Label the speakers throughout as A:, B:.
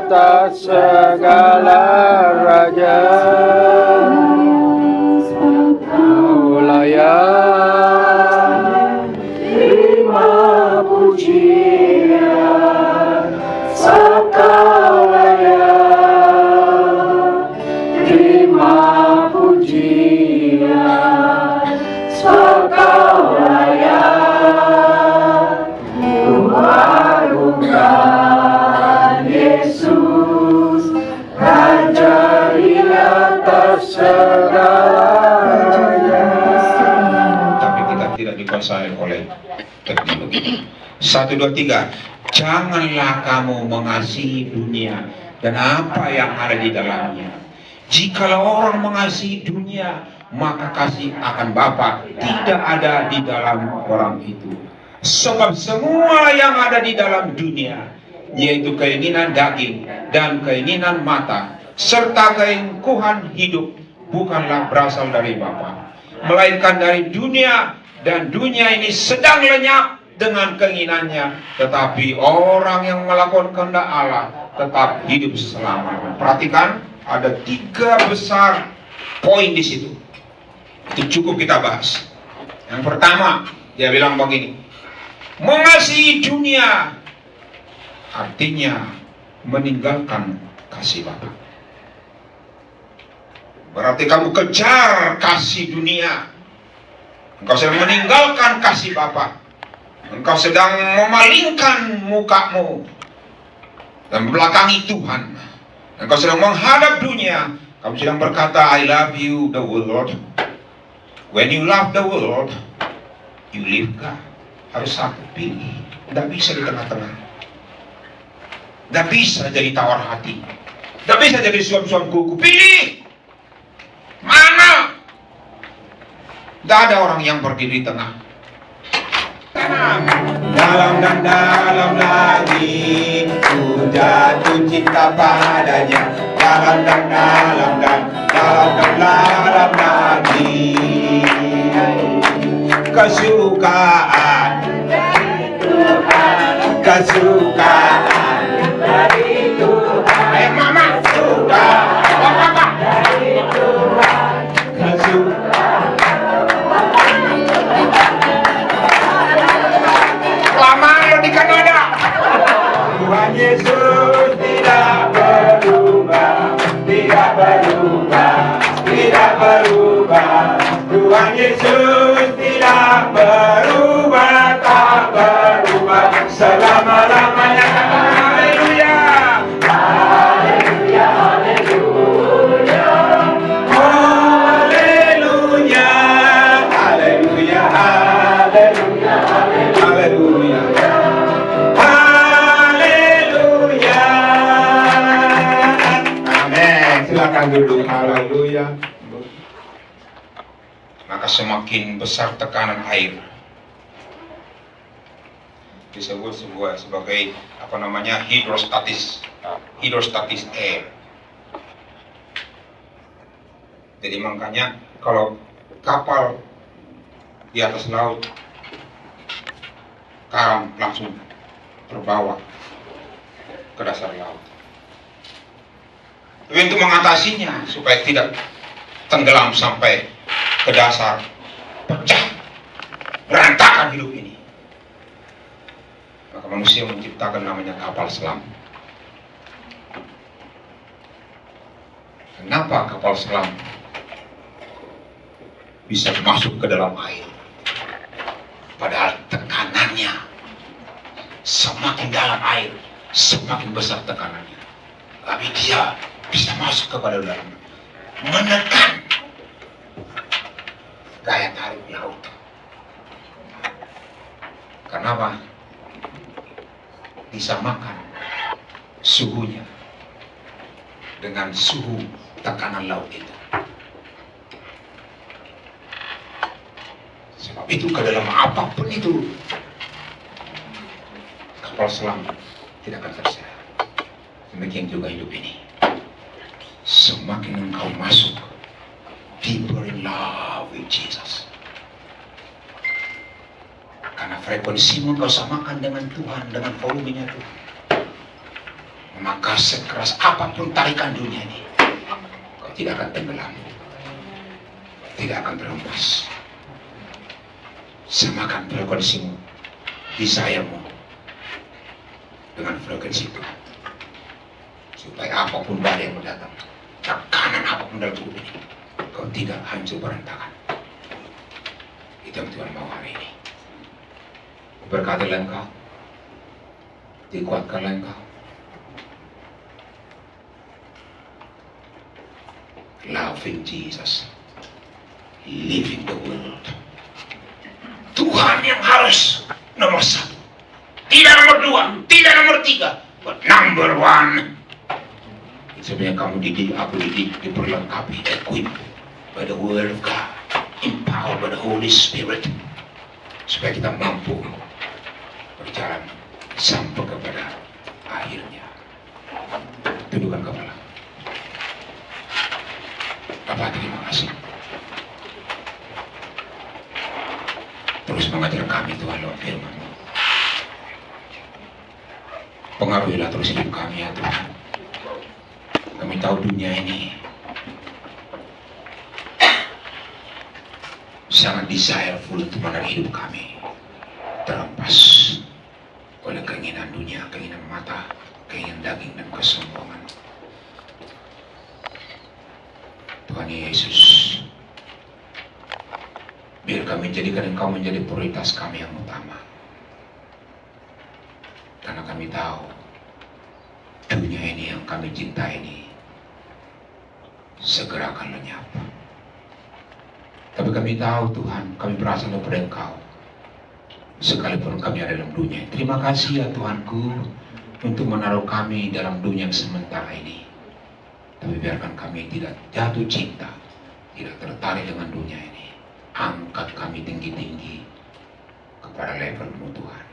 A: atas segala raja, Kau layak terima pujian, Kau layak terima pujian, Kau layak mengagungkan Yesus, Raja di atas segalanya.
B: Tapi kita tidak dikuasai oleh teknik begitu. 1, 2, 3. Janganlah kamu mengasihi dunia dan apa yang ada di dalamnya. Jikalau orang mengasihi dunia, maka kasih akan Bapa tidak ada di dalam orang itu. Sebab semua yang ada di dalam dunia, yaitu keinginan daging dan keinginan mata, serta keingkuhan hidup, bukanlah berasal dari Bapa, melainkan dari dunia, dan dunia ini sedang lenyap dengan keinginannya, tetapi orang yang melakukan kehendak Allah tetap hidup selamanya. Perhatikan, ada 3 besar poin di situ. Itu cukup kita bahas. Yang pertama, dia bilang begini, mengasihi dunia artinya meninggalkan kasih Bapa. Berarti kamu kejar kasih dunia, engkau sedang meninggalkan kasih Bapa. Engkau sedang memalingkan mukamu dan belakangi Tuhan. Engkau sedang menghadap dunia. Kamu sedang berkata, I love you the world. When you love the world, you leave God. Harus satu, pilih. Tidak bisa di tengah-tengah. Tidak bisa jadi tawar hati. Tidak bisa jadi suam-suam kuku. Pilih. Mana? Tidak ada orang yang berdiri di tengah. Dalam dan dalam lagi ku jatuh cinta padanya. Dalam dan dalam dan dalam lagi kesukaan dari Tuhan. Mama suka apa dari Tuhan. Kesukaan. Lama lo di Kanada. Tuhan Yesus tidak berubah, tidak berubah, tidak berubah. Tuhan Yesus tidak berubah, tak berubah selama-lamanya. Haleluya, haleluya, haleluya, haleluya, haleluya, haleluya, haleluya, haleluya. Amin. Silakan duduk. Haleluya. Maka semakin besar tekanan air, disebut sebagai hidrostatis air. Jadi makanya kalau kapal di atas laut, karam langsung terbawa ke dasar laut. Tapi untuk mengatasinya supaya tidak tenggelam sampai ke dasar, pecah, berantakan hidup ini, maka manusia menciptakan namanya kapal selam. Kenapa kapal selam bisa masuk ke dalam air? Padahal tekanannya semakin dalam air, semakin besar tekanannya. Tapi dia bisa masuk kepada dalam, menekan daya tarik laut. Kenapa? Disamakan suhunya dengan suhu tekanan laut itu. Sebab itu ke dalam apapun itu, kapal selam tidak akan terseret. Demikian juga hidup ini. Semakin engkau masuk deeper in love with Jesus, karena frekuensimu kau samakan dengan Tuhan, dengan volumenya Tuhan, maka sekeras apapun tarikan dunia ini, kau tidak akan tenggelam, tidak akan terhempas. Samakan frekuensimu, desire-mu dengan frekuensi Tuhan, supaya apapun badai yang datang, tekanan apapun dalam tubuh ini, kau tidak hancur berantakan. Itu yang Tuhan mau hari ini. Berkatilah engkau, dikuatkanlah engkau. Loving Jesus, living the world. Tuhan yang harus nomor 1, tidak nomor 2, tidak nomor 3, but number 1. Sebenarnya kamu didik, aku didik, diperlengkapi, equipped by the Word of God, empowered by the Holy Spirit, supaya kita mampu berjalan sampai kepada akhir firman-Mu. Pengaruhilah terus hidup kami ya Tuhan. Kami tahu dunia ini sangat desireful untuk menarik hidup kami, terampas oleh keinginan dunia, keinginan mata, keinginan daging dan kesombongan. Tuhan Yesus, biar kami jadikan Engkau menjadi prioritas kami yang utama. Karena kami tahu dunia ini yang kami cintai ini segera akan lenyap. Tapi kami tahu Tuhan, kami berasal daripada Engkau. Sekalipun kami ada dalam dunia. Terima kasih ya Tuhanku untuk menaruh kami dalam dunia yang sementara ini. Tapi biarkan kami tidak jatuh cinta, tidak tertarik dengan dunia ini. Angkat kami tinggi-tinggi kepada level-Mu Tuhan.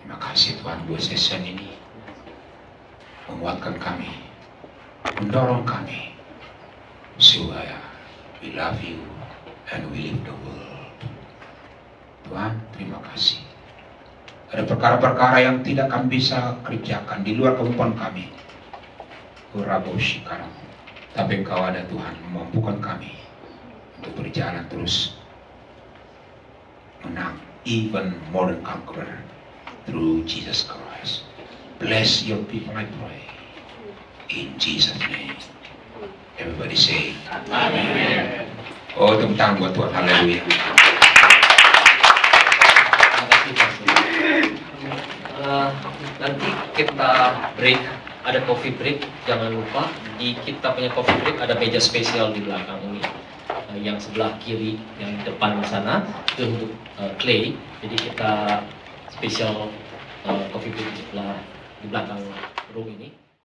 B: Terima kasih Tuhan buat session ini. Menguatkan kami, mendorong kami supaya we love you and we live the world. Tuhan, terima kasih. Ada perkara-perkara yang tidak kami bisa kerjakan di luar kemampuan kami. Uraboshi karam. Tapi Engkau ada Tuhan, memampukan kami untuk berjalan terus menang, even more than conqueror through Jesus Christ. Bless your people, I pray. In Jesus' name. Everybody say, Amen. Oh, tepuk tangan buat Tuhan. Haleluya.
C: Nanti kita break, ada coffee break. Jangan lupa di kita punya coffee break ada meja spesial di belakang ini. Yang sebelah kiri, yang di depan sana itu untuk clay. Jadi kita spesial coffee break di belakang room ini.